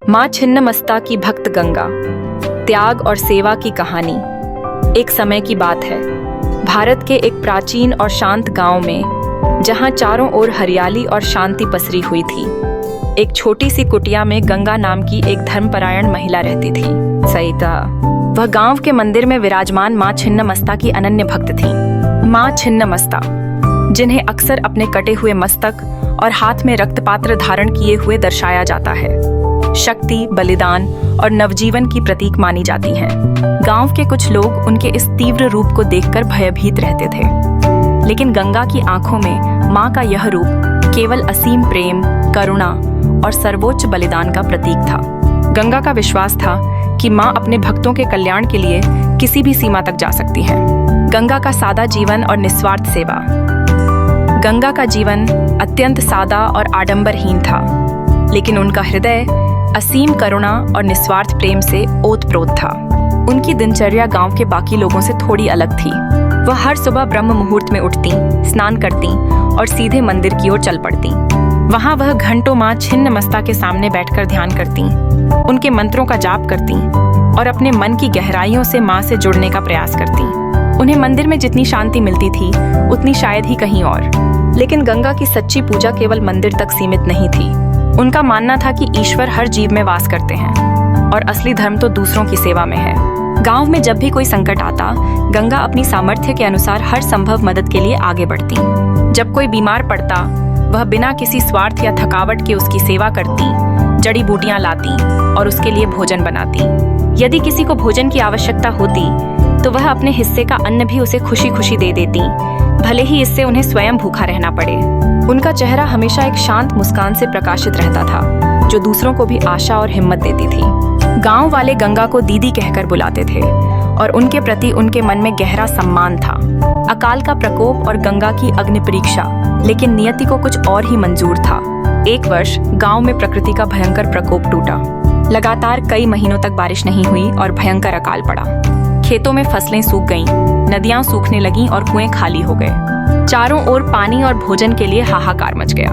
माँ छिन्नमस्ता की भक्त गंगा, त्याग और सेवा की कहानी। एक समय की बात है, भारत के एक प्राचीन और शांत गांव में, जहां चारों ओर हरियाली और शांति पसरी हुई थी, एक छोटी सी कुटिया में गंगा नाम की एक धर्मपरायण महिला रहती थी। सईता वह गांव के मंदिर में विराजमान माँ छिन्नमस्ता की अनन्य भक्त थी। माँ छिन्नमस्ता, जिन्हें अक्सर अपने कटे हुए मस्तक और हाथ में रक्तपात्र धारण किए हुए दर्शाया जाता है, शक्ति, बलिदान और नवजीवन की प्रतीक मानी जाती हैं। गांव के कुछ लोग उनके इस तीव्र रूप को देखकर भयभीत रहते थे, लेकिन गंगा की आंखों में मां का यह रूप केवल असीम प्रेम, करुणा और सर्वोच्च बलिदान का प्रतीक था। गंगा का विश्वास था कि मां अपने भक्तों के कल्याण के लिए किसी भी सीमा तक जा सकती है। गंगा का सादा जीवन और निस्वार्थ सेवा। गंगा का जीवन अत्यंत सादा और आडंबरहीन था, लेकिन उनका हृदय असीम करुणा और निस्वार्थ प्रेम से ओतप्रोत था। उनकी दिनचर्या गांव के बाकी लोगों से थोड़ी अलग थी। वह हर सुबह ब्रह्म मुहूर्त में उठती, स्नान करती और सीधे मंदिर की ओर चल पड़ती। वहां वह घंटों मां छिन्नमस्ता के सामने बैठकर ध्यान करती, उनके मंत्रों का जाप करती और अपने मन की गहराइयों से मां से जुड़ने का प्रयास करती। उन्हें मंदिर में जितनी शांति मिलती थी, उतनी शायद ही कहीं और। लेकिन गंगा की सच्ची पूजा केवल मंदिर तक सीमित नहीं थी। उनका मानना था कि ईश्वर हर जीव में वास करते हैं और असली धर्म तो दूसरों की सेवा में है। गांव में जब भी कोई संकट आता, गंगा अपनी सामर्थ्य के अनुसार हर संभव मदद के लिए आगे बढ़ती। जब कोई बीमार पड़ता, वह बिना किसी स्वार्थ या थकावट के उसकी सेवा करती, जड़ी बूटियां लाती और उसके लिए भोजन बनाती। यदि किसी को भोजन की आवश्यकता होती, तो वह अपने हिस्से का अन्न भी उसे खुशी खुशी दे देती, भले ही इससे उन्हें स्वयं भूखा रहना पड़े। उनका चेहरा हमेशा एक शांत मुस्कान से प्रकाशित रहता था, जो दूसरों को भी आशा और हिम्मत देती थी। गांव वाले गंगा को दीदी कहकर बुलाते थे और उनके प्रति उनके मन में गहरा सम्मान था। अकाल का प्रकोप और गंगा की अग्नि परीक्षा, लेकिन नियति को कुछ और ही मंजूर था। एक वर्ष गांव में प्रकृति का भयंकर प्रकोप टूटा। लगातार कई महीनों तक बारिश नहीं हुई और भयंकर अकाल पड़ा। खेतों में फसलें सूख गईं, नदियां सूखने लगीं और कुएं खाली हो गए। चारों ओर पानी और भोजन के लिए हाहाकार मच गया।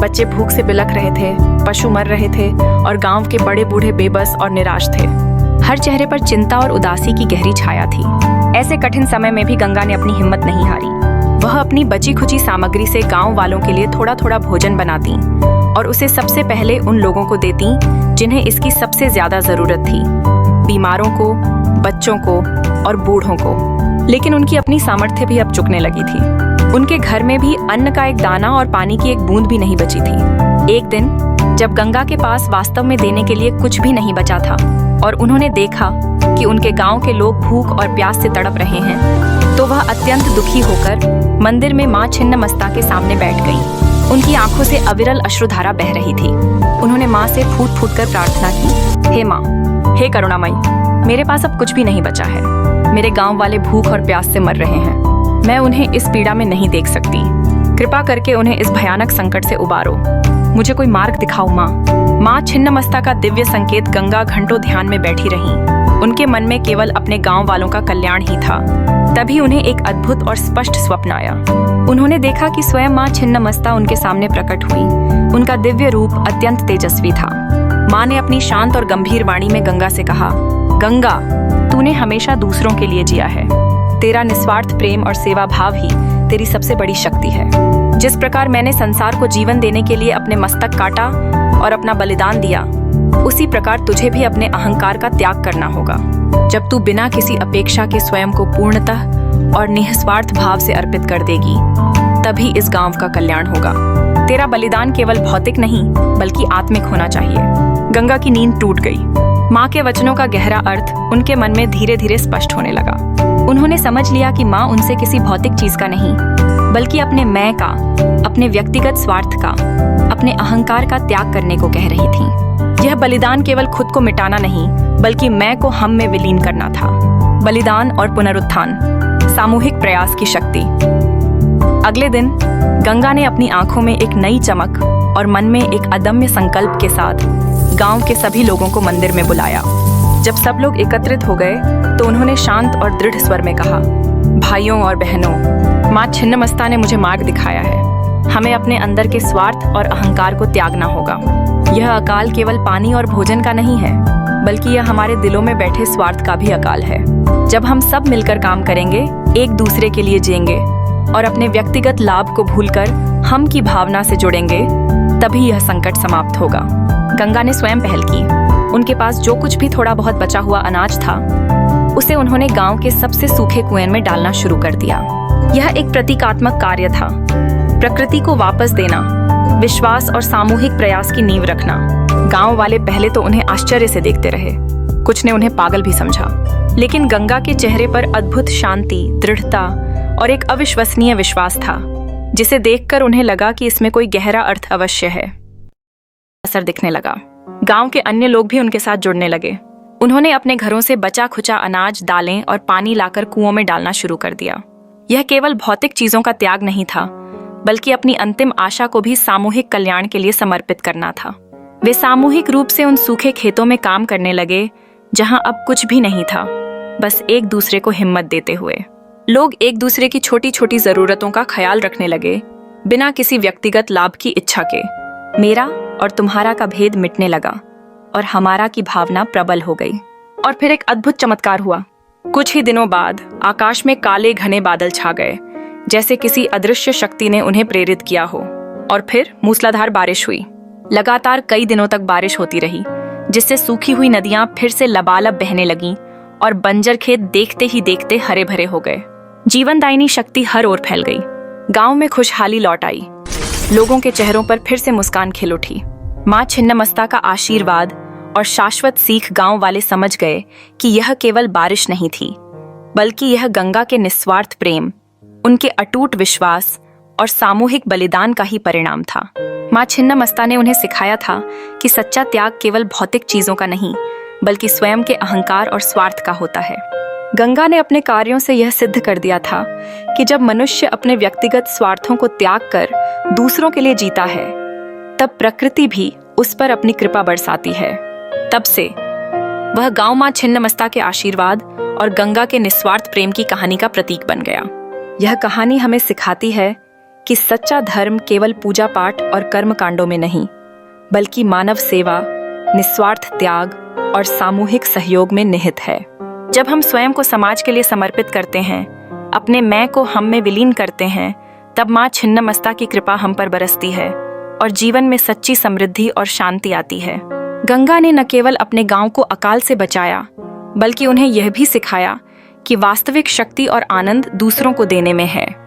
बच्चे भूख से बिलख रहे थे, पशु मर रहे थे और गांव के बड़े बूढ़े बेबस और निराश थे। हर चेहरे पर चिंता और उदासी की गहरी छाया थी। ऐसे कठिन समय में भी गंगा ने अपनी हिम्मत नहीं हारी। वह अपनी बची खुची सामग्री से गांव वालों के लिए थोड़ा थोड़ा भोजन बनाती और उसे सबसे पहले उन लोगों को देती जिन्हें इसकी सबसे ज्यादा जरूरत थी, बीमारों को, बच्चों को और बूढ़ों को। लेकिन उनकी अपनी सामर्थ्य भी अब चुकने लगी थी। उनके घर में भी अन्न का एक दाना और पानी की एक बूंद भी नहीं बची थी। एक दिन जब गंगा के पास वास्तव में देने के लिए कुछ भी नहीं बचा था और उन्होंने देखा कि उनके गांव के लोग भूख और प्यास से तड़प रहे हैं, तो वह अत्यंत दुखी होकर मंदिर में माँ छिन्नमस्ता के सामने बैठ गई। उनकी आंखों से अविरल अश्रुधारा बह रही थी। उन्होंने माँ से फूट फूट कर प्रार्थना की, हे माँ, हे करुणामयी, मेरे पास अब कुछ भी नहीं बचा है। मेरे गांव वाले भूख और प्यास से मर रहे हैं। मैं उन्हें इस पीड़ा में नहीं देख सकती। कृपा करके उन्हें इस भयानक संकट से उबारो। मुझे कोई मार्ग दिखाओ माँ। माँ छिन्नमस्ता का दिव्य संकेत गंगा घंटों ध्यान में बैठी रही। उनके मन में केवल अपने गांव वालों का कल्याण ही था। तभी उन्हें एक अद्भुत और स्पष्ट स्वप्न आया। उन्होंने देखा कि स्वयं माँ छिन्नमस्ता उनके सामने प्रकट हुई। उनका दिव्य रूप अत्यंत तेजस्वी था। माँ ने अपनी शांत और गंभीर वाणी में गंगा से कहा, गंगा, तूने हमेशा दूसरों के लिए जिया है। तेरा निस्वार्थ प्रेम और सेवा भाव ही तेरी सबसे बड़ी शक्ति है। जिस प्रकार मैंने संसार को जीवन देने के लिए अपने मस्तक काटा और अपना बलिदान दिया, उसी प्रकार तुझे भी अपने अहंकार का त्याग करना होगा। जब तू बिना किसी अपेक्षा के स्वयं को पूर्णतः और निस्वार्थ भाव से अर्पित कर देगी, तभी इस गांव का कल्याण होगा। तेरा बलिदान केवल भौतिक नहीं, बल्कि आत्मिक होना चाहिए। गंगा की नींद टूट गई। माँ के वचनों का गहरा अर्थ उनके मन में धीरे धीरे स्पष्ट होने लगा। उन्होंने समझ लिया कि माँ उनसे किसी भौतिक चीज का नहीं, बल्कि अपने मैं का, अपने व्यक्तिगत स्वार्थ का, अपने अहंकार का त्याग करने को कह रही थी। यह बलिदान केवल खुद को मिटाना नहीं, बल्कि मैं को हम में विलीन करना था। बलिदान और पुनरुत्थान, सामूहिक प्रयास की शक्ति। अगले दिन गंगा ने अपनी आंखों में एक नई चमक और मन में एक अदम्य संकल्प के साथ गांव के सभी लोगों को मंदिर में बुलाया। जब सब लोग एकत्रित हो गए, तो उन्होंने शांत और दृढ़ स्वर में कहा, भाइयों और बहनों, माँ छिन्नमस्ता ने मुझे मार्ग दिखाया है। हमें अपने अंदर के स्वार्थ और अहंकार को त्यागना होगा। यह अकाल केवल पानी और भोजन का नहीं है, बल्कि यह हमारे दिलों में बैठे स्वार्थ का भी अकाल है। जब हम सब मिलकर काम करेंगे, एक दूसरे के लिए जिएंगे और अपने व्यक्तिगत लाभ को भूलकर हम की भावना से जुड़ेंगे, तभी यह संकट समाप्त होगा। गंगा ने स्वयं पहल की। उनके पास जो कुछ भी थोड़ा बहुत बचा हुआ अनाज था, उसे उन्होंने गांव के सबसे सूखे कुएं में डालना शुरू कर दिया। यह एक प्रतीकात्मक कार्य था। प्रकृति को वापस देना, विश्वास और सामूहिक प्रयास की नींव रखना। गांव वाले पहले तो उन्हें आश्चर्य से देखते रहे, कुछ ने उन्हें पागल भी समझा, लेकिन गंगा के चेहरे पर अद्भुत शांति, दृढ़ता और एक अविश्वसनीय विश्वास था, जिसे देखकर उन्हें लगा कि इसमें कोई गहरा अर्थ अवश्य है। असर दिखने लगा। गांव के अन्य लोग भी उनके साथ जुड़ने लगे। उन्होंने अपने घरों से बचा खुचा अनाज, दालें और पानी लाकर कुओं में डालना शुरू कर दिया। यह केवल भौतिक चीजों का त्याग नहीं था, बल्कि अपनी अंतिम आशा को भी सामूहिक कल्याण के लिए समर्पित करना था। वे सामूहिक रूप से उन सूखे खेतों में काम करने लगे, जहां अब कुछ भी नहीं था, बस एक दूसरे को हिम्मत देते हुए। लोग एक दूसरे की छोटी छोटी जरूरतों का ख्याल रखने लगे, बिना किसी व्यक्तिगत लाभ की इच्छा के। मेरा और तुम्हारा का भेद मिटने लगा और हमारा की भावना प्रबल हो गई। और फिर एक अद्भुत चमत्कार हुआ। कुछ ही दिनों बाद आकाश में काले घने बादल छा गए, जैसे किसी अदृश्य शक्ति ने उन्हें प्रेरित किया हो। और फिर मूसलाधार बारिश हुई। लगातार कई दिनों तक बारिश होती रही, जिससे सूखी हुई नदियां फिर से लबालब बहने लगीं और बंजर खेत देखते ही देखते हरे भरे हो गए। जीवनदायिनी शक्ति हर ओर फैल गई। गांव में खुशहाली लौट आई। लोगों के चेहरों पर फिर से मुस्कान खिल उठी। माँ छिन्नमस्ता का आशीर्वाद और शाश्वत सीख गांव वाले समझ गए कि यह केवल बारिश नहीं थी, बल्कि यह गंगा के निस्वार्थ प्रेम, उनके अटूट विश्वास और सामूहिक बलिदान का ही परिणाम था। माँ छिन्नमस्ता ने उन्हें सिखाया था कि सच्चा त्याग केवल भौतिक चीजों का नहीं, बल्कि स्वयं के अहंकार और स्वार्थ का होता है। गंगा ने अपने कार्यों से यह सिद्ध कर दिया था कि जब मनुष्य अपने व्यक्तिगत स्वार्थों को त्याग कर दूसरों के लिए जीता है, तब प्रकृति भी उस पर अपनी कृपा बरसाती है। तब से वह गांव माँ छिन्नमस्ता के आशीर्वाद और गंगा के निस्वार्थ प्रेम की कहानी का प्रतीक बन गया। यह कहानी हमें सिखाती है कि सच्चा धर्म केवल पूजा पाठ और कर्म कांडों में नहीं, बल्कि मानव सेवा, निस्वार्थ त्याग और सामूहिक सहयोग में निहित है। जब हम स्वयं को समाज के लिए समर्पित करते हैं, अपने मैं को हम में विलीन करते हैं, तब माँ छिन्नमस्ता की कृपा हम पर बरसती है और जीवन में सच्ची समृद्धि और शांति आती है। गंगा ने न केवल अपने गांव को अकाल से बचाया, बल्कि उन्हें यह भी सिखाया कि वास्तविक शक्ति और आनंद दूसरों को देने में है।